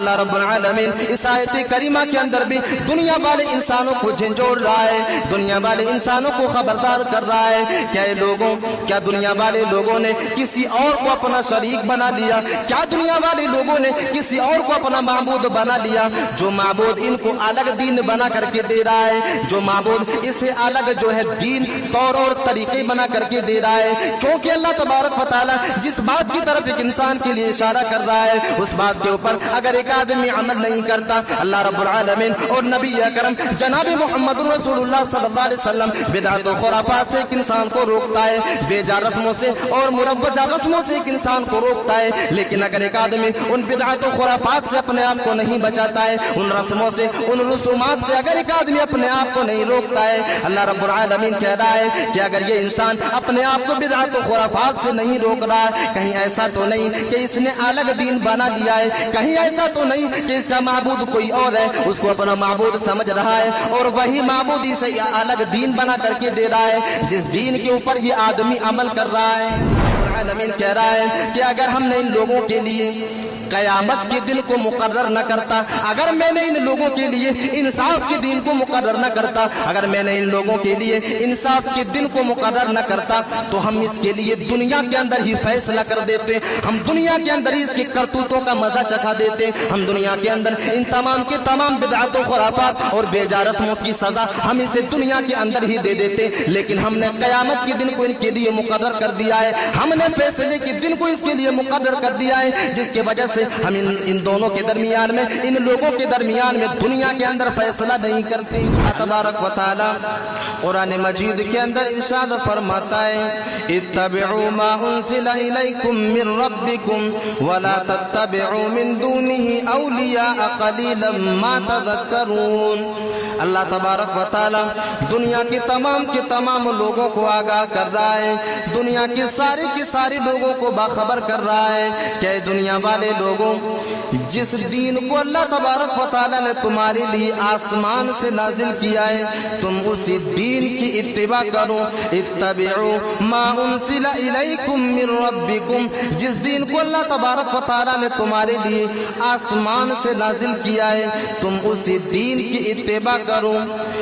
اللہ رب العالمین اس آیت کریمہ کے اندر بھی دنیا والے انسانوں کو جھنجھوڑ رہا ہے، دنیا والے انسانوں کو خبردار کر رہا ہے کیا دنیا والے لوگوں نے کسی اور کو اپنا شریک بنا لیا؟ کیا دنیا والے لوگوں نے کسی اور کو اپنا معبود بنا لیا؟ جو معبود ان کو الگ دین بنا کر کے دے رہا ہے، جو معبود اسے الگ جو ہے دین طور اور طریقے بنا کر کے دے رہا ہے، کیونکہ اللہ تبارک و تعالیٰ جس بات کی طرف ایک انسان کے لیے اشارہ کر رہا ہے اس بات کے اوپر اگر ایک آدمی عمل نہیں کرتا، اللہ رب العالمین اور نبی اکرم جناب محمد رسول اللہ صلی اللہ علیہ وسلم بدعت و خرافات سے ایک انسان کو روکتا ہے، بے جا رسموں سے اور مروجہ رسموں سے ایک انسان کو روکتا ہے، لیکن اگر ایک آدمی ان بدعت و خرافات سے اپنے آپ کو نہیں بچاتا ہے، ان رسموں سے ان رسومات سے اگر ایک آدمی اپنے آپ کو نہیں روکتا ہے، اللہ رب العالمین کہہ رہا ہے کہ اگر یہ انسان اپنے آپ کو بدعت و خرافات سے نہیں روک رہا ہے، کہیں ایسا تو نہیں کہ اس نے الگ دین بنا لیا ہے، کہیں ایسا تو نہیں کہ اس کا معبود کوئی اور ہے، اس کو اپنا معبود سمجھ رہا ہے اور وہی معبودی سے الگ دین بنا کر کے دے رہا ہے جس دین کے اوپر یہ آدمی عمل کر رہا ہے۔ العالمین کہہ رہا ہے کہ اگر ہم نے ان لوگوں کے لیے قیامت کے دن کو مقرر نہ کرتا، اگر میں نے ان لوگوں کے لیے انصاف کے دن کو مقرر نہ کرتا، اگر میں نے ان لوگوں کے لیے انصاف کے دن کو مقرر نہ کرتا تو ہم اس کے لیے دنیا کے اندر ہی فیصلہ کر دیتے، ہم دنیا کے اندر ہی اس کی کرتوتوں کا مزہ چکھا دیتے، ہم دنیا کے اندر ان تمام کے تمام بدعات و خرافات اور بے جا رسموں کی سزا ہم اسے دنیا کے اندر ہی دے دیتے، لیکن ہم نے قیامت کے دن کو ان کے لیے مقرر کر دیا ہے، ہم نے فیصلے کے دن کو اس کے لیے مقرر کر دیا ہے جس کی وجہ سے ہم ان دونوں کے درمیان میں ان لوگوں کے درمیان میں دنیا کے اندر فیصلہ نہیں کرتے۔ اللہ تبارک و تعالی قرآن مجید کے اندر ارشاد فرماتا ہے اتبعوا ما انزل الیکم من ربکم ولا تتبعوا من دونه اولیاء قلیلا ما تذکرون۔ اللہ تبارک و تعالی دنیا کے تمام لوگوں کو آگاہ کر رہا ہے، دنیا کے سارے لوگوں کو باخبر کر رہا ہے کہ دنیا والے لوگوں جس دین کو اللہ تبارک و تعالی نے تمہارے لیے آسمان سے نازل کیا ہے تم اسی دین کی اتباع کرو، اتبعوا ما انزل الیکم من ربکم، جس دین کو اللہ تبارک و تعالی نے تمہارے لیے آسمان سے نازل کیا ہے تم اسی دین کی اتباع کرو،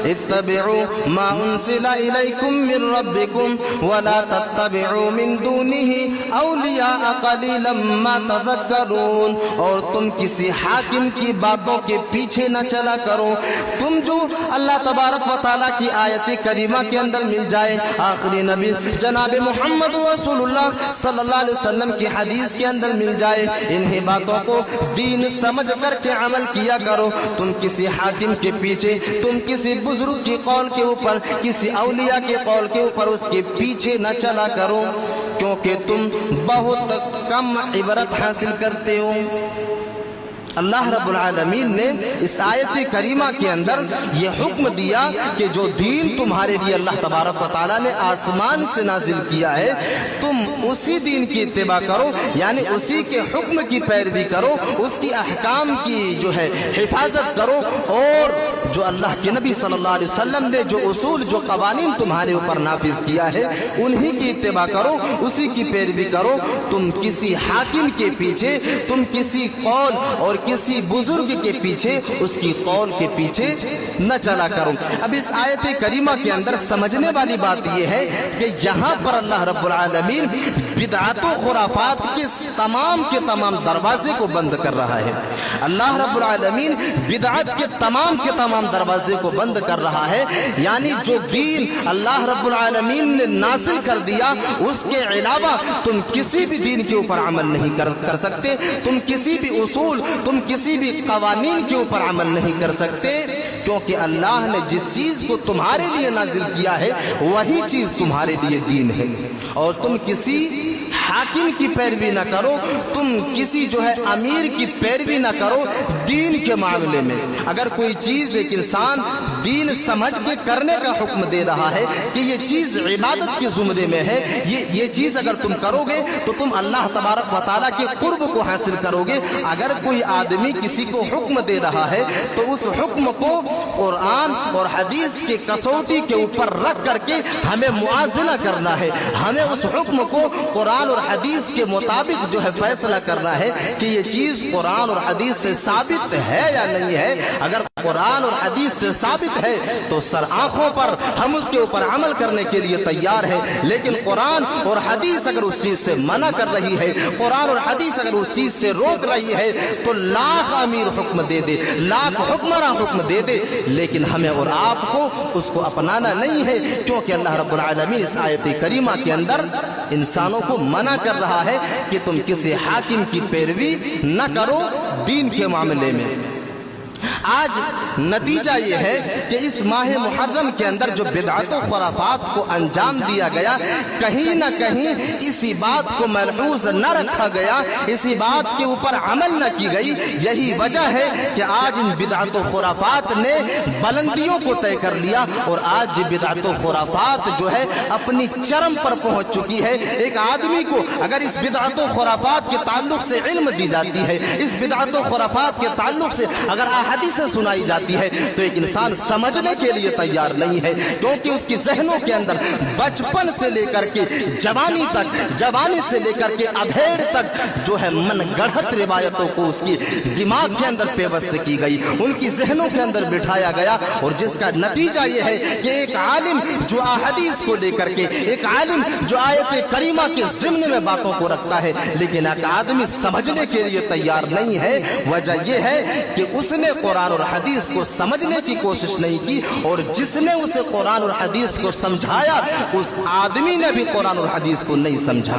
اتبعوا ما انزل الیکم من ربکم ولا تتبعوا من دونه اولیاء قلیلا ما تذکرون، اور تم کسی حاکم کی باتوں کے پیچھے نہ چلا کرو، تم جو اللہ تبارک و تعالیٰ کی آیت کریمہ کے اندر مل جائے، آخری نبی جناب محمد رسول اللہ صلی اللہ علیہ وسلم کی حدیث کے اندر مل جائے، انہی باتوں کو دین سمجھ کر کے عمل کیا کرو، تم کسی حاکم کے پیچھے، تم کسی بزرگ کی قول کے اوپر، کسی اولیاء کے قول کے اوپر اس کے پیچھے نہ چلا کرو، کیونکہ تم بہت کم عبرت حاصل کرتے ہو۔ اللہ رب العالمین نے اس آیت کریمہ کے اندر یہ حکم دیا کہ جو دین تمہارے لیے اللہ تبارک و تعالیٰ نے آسمان سے نازل کیا ہے تم اسی دین کی اتباع کرو، یعنی اسی کے حکم کی پیروی کرو، اس کی احکام کی جو ہے حفاظت کرو، اور جو اللہ کے نبی صلی اللہ علیہ وسلم نے جو اصول جو قوانین تمہارے اوپر نافذ کیا ہے انہی کی اتباع کرو، اسی کی پیروی کرو، تم کسی حاکم کے پیچھے، تم کسی قول اور کسی بزرگ کے پیچھے، اس کی قول کے پیچھے نہ چلا کرو۔ اب اس آیت کریمہ کے اندر سمجھنے والی بات یہ ہے کہ یہاں پر اللہ رب العالمین بدعات و خرافات کے تمام دروازے کو بند کر رہا ہے، اللہ رب العالمین بدعات کے تمام دروازے کو بند کر رہا ہے، یعنی جو دین اللہ رب العالمین نے نازل کر دیا اس کے علاوہ تم کسی بھی دین کے اوپر عمل نہیں کر سکتے، تم کسی بھی اصول، تم کسی بھی قوانین کے اوپر عمل نہیں کر سکتے، کیونکہ اللہ نے جس چیز کو تمہارے لیے نازل کیا ہے وہی چیز تمہارے لیے دین ہے، اور تم کسی حاکم کی پیروی نہ کرو، تم کسی جو ہے امیر کی پیروی نہ کرو دین کے معاملے میں۔ اگر کوئی چیز ایک انسان دین سمجھ کے کرنے کا حکم دے رہا ہے کہ یہ چیز عبادت کے زمرے میں ہے، یہ چیز اگر تم کرو گے تو تم اللہ تبارک و تعالیٰ کے قرب کو حاصل کرو گے۔ اگر کوئی آدمی کسی کو حکم دے رہا ہے تو اس حکم کو قرآن اور حدیث کے کسوٹی کے اوپر رکھ کر کے ہمیں موازنہ کرنا ہے، ہمیں اس حکم کو قرآن اور حدیث کے مطابق جو ہے فیصلہ کرنا ہے کہ یہ چیز قرآن اور حدیث سے ثابت ہے یا نہیں ہے۔ اگر قرآن اور حدیث سے ثابت ہے تو سر آنکھوں پر ہم اس کے اوپر عمل کرنے کے لیے تیار ہیں، لیکن قرآن اور حدیث اگر اس چیز سے منع کر رہی ہے، قرآن اور حدیث اگر اس چیز سے روک رہی ہے تو لاکھ امیر حکم دے دے، لاکھ حکمراں حکم دے دے، لیکن ہمیں اور آپ کو اس کو اپنانا نہیں ہے، کیونکہ اللہ رب العالمین اس آیت کریمہ کے اندر انسانوں کو منع کر رہا ہے کہ تم کسی حاکم کی پیروی نہ کرو دین کے معاملے میں۔ آج نتیجہ یہ ہے کہ اس ماہ محرم کے اندر جو بدعت و خرافات کو انجام دیا گیا، کہیں نہ کہیں اسی بات کو ملحوظ نہ رکھا گیا، اسی بات کے اوپر عمل نہ کی گئی۔ یہی وجہ ہے کہ آج ان بدعت و خرافات نے بلندیوں کو طے کر لیا، اور آج بدعت و خرافات جو ہے اپنی چرم پر پہنچ چکی ہے۔ ایک آدمی کو اگر اس بدعت و خرافات کے تعلق سے علم دی جاتی ہے، اس بدعت و خرافات کے تعلق سے اگر حدیثیں سنائی جاتی ہے، تو ایک انسان سمجھنے کے لیے تیار نہیں ہے، کیونکہ اس کی ذہنوں کے اندر بچپن سے لے کر کے جوانی تک، جوانی سے لے کر کے ادھیڑ تک جو ہے من گڑھت روایتوں کو اس کی دماغ کے اندر پیوست کی گئی، ان کی ذہنوں کے اندر بٹھایا گیا، اور جس کا نتیجہ یہ ہے کہ ایک عالم جو احادیث کو لے کر کے، ایک عالم جو آیت کریمہ کے ضمن میں باتوں کو رکھتا ہے، لیکن ایک آدمی سمجھنے کے لیے تیار نہیں ہے۔ وجہ یہ ہے کہ اس نے قرآن اور حدیث کو سمجھنے کی کوشش نہیں کی، اور جس نے اسے قرآن اور حدیث کو سمجھایا اس آدمی نے بھی قرآن اور حدیث کو نہیں سمجھا،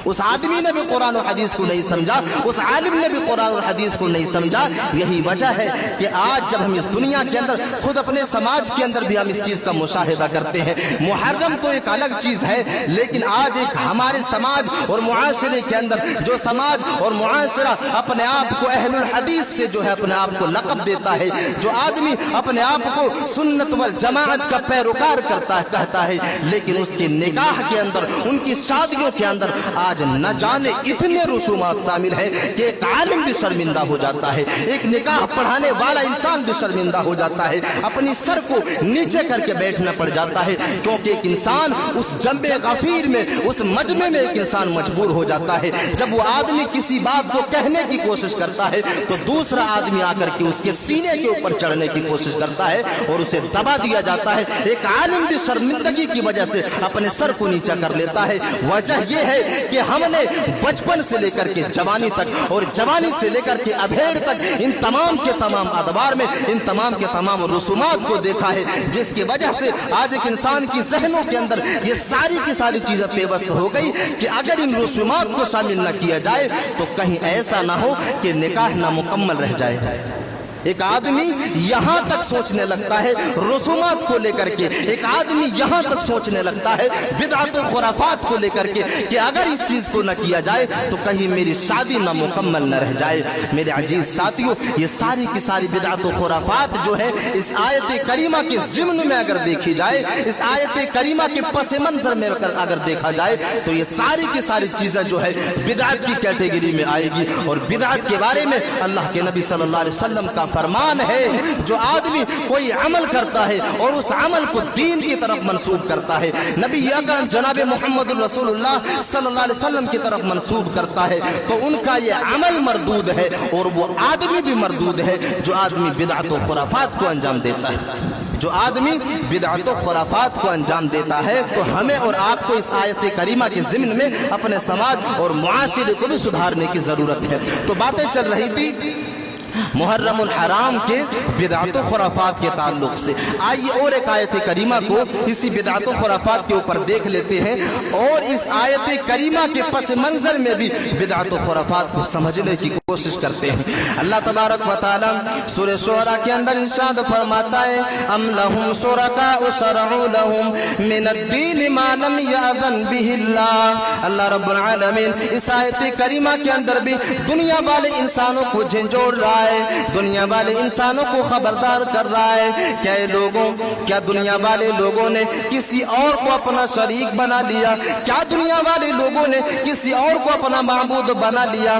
اس آدمی نے بھی قرآن و حدیث کو نہیں سمجھا، اس عالم نے بھی قرآن اور حدیث کو نہیں سمجھا۔ یہی وجہ ہے کہ آج جب ہم اس دنیا کے اندر، خود اپنے سماج کے اندر بھی ہم اس چیز کا مشاہدہ کرتے ہیں۔ محرم تو ایک الگ چیز ہے، لیکن آج ایک ہمارے سماج اور معاشرے کے اندر جو سماج اور معاشرہ اپنے آپ کو اہل الحدیث سے جو ہے اپنے آپ کو لقب دیتا ہے، جو آدمی اپنے آپ کو سنت والجماعت کا پیروکار کہتا ہے، لیکن اس کی نکاح کے اندر، ان کی شادیوں کے اندر آج نہ جانے اتنے رسومات شامل ہیں کہ ایک عالم بھی شرمندہ ہو جاتا ہے، ایک نکاح پڑھانے والا انسان بھی شرمندہ ہو جاتا ہے، اپنی سر کو نیچے کر کے بیٹھنا پڑ جاتا ہے، کیونکہ ایک انسان اس جنب غفیر میں، اس مجمع میں ایک انسان مجبور ہو جاتا ہے۔ جب وہ آدمی کسی بات کو کہنے کی کوشش کرتا ہے تو دوسرا آدمی آ کر کے اس کے سینے کے اوپر چڑھنے کی کوشش کرتا ہے اور اسے دبا دیا جاتا ہے۔ ایک عالم بھی شرمندگی کی وجہ سے اپنے سر کو نیچا کر لیتا ہے۔ وجہ یہ ہے کہ ہم نے بچپن سے لے کر کے جوانی تک، اور جوانی سے لے کر کے ادھیڑ تک، ان تمام کے تمام ادوار میں ان تمام کے تمام رسومات کو دیکھا ہے، جس کی وجہ سے آج ایک انسان کی ذہنوں کے اندر یہ ساری کی ساری چیزیں پیوست ہو گئی کہ اگر ان رسومات کو شامل نہ کیا جائے تو کہیں ایسا نہ ہو کہ نکاح نامکمل رہ جائے۔ ایک آدمی یہاں تک سوچنے لگتا ہے رسومات کو لے کر کے، ایک آدمی یہاں تک سوچنے لگتا ہے بدعت و خرافات کو لے کر کے کہ اگر اس چیز کو نہ کیا جائے تو کہیں میری شادی نامکمل نہ رہ جائے۔ میرے عزیز ساتھیوں، یہ ساری کی ساری بدعت و خرافات جو ہے اس آیت کریمہ کے ضمن میں اگر دیکھی جائے، اس آیت کریمہ کے پس منظر میں اگر دیکھا جائے تو یہ ساری کی ساری چیزیں جو ہے بدعت کی کیٹیگری میں آئے گی۔ اور بدعت کے بارے میں اللہ کے نبی صلی اللہ علیہ وسلم کا فرمان ہے، جو آدمی کوئی عمل کرتا ہے اور اس عمل کو دین کی طرف منسوب کرتا ہے، نبی اکرم جناب محمد رسول اللہ صلی اللہ علیہ وسلم کی طرف منسوب کرتا ہے، تو ان کا یہ عمل مردود ہے اور وہ آدمی بھی مردود ہے جو آدمی بدعت و خرافات کو انجام دیتا ہے۔ جو آدمی بدعت و خرافات کو انجام دیتا ہے تو ہمیں اور آپ کو اس آیت کریمہ کے ضمن میں اپنے سماج اور معاشرے کو بھی سدھارنے کی ضرورت ہے۔ تو باتیں چل رہی تھی محرم الحرام کے بدعت و خرافات کے تعلق سے، آئیے اور ایک آیت کریمہ کو اسی بدعت و خرافات کے اوپر دیکھ لیتے ہیں، اور اس آیت کریمہ کے پس منظر میں بھی بدعت و خرافات کو سمجھنے کی کوشش کرتے ہیں۔ اللہ تبارک و تعالی سورہ شعراء کے اندر ارشاد فرماتا ہے، ام لہم شرکاء شرعوا لہم من الدین ما لم یأذن بہ اللہ۔ اللہ رب العالمین اس آیت کریمہ کے اندر بھی دنیا والے انسانوں کو جھنجھوڑ رہا ہے، دنیا والے انسانوں کو خبردار کر رہا ہے کیا دنیا والے لوگوں نے کسی اور کو اپنا شریک بنا لیا؟ کیا دنیا والے لوگوں نے کسی اور کو اپنا معبود بنا لیا؟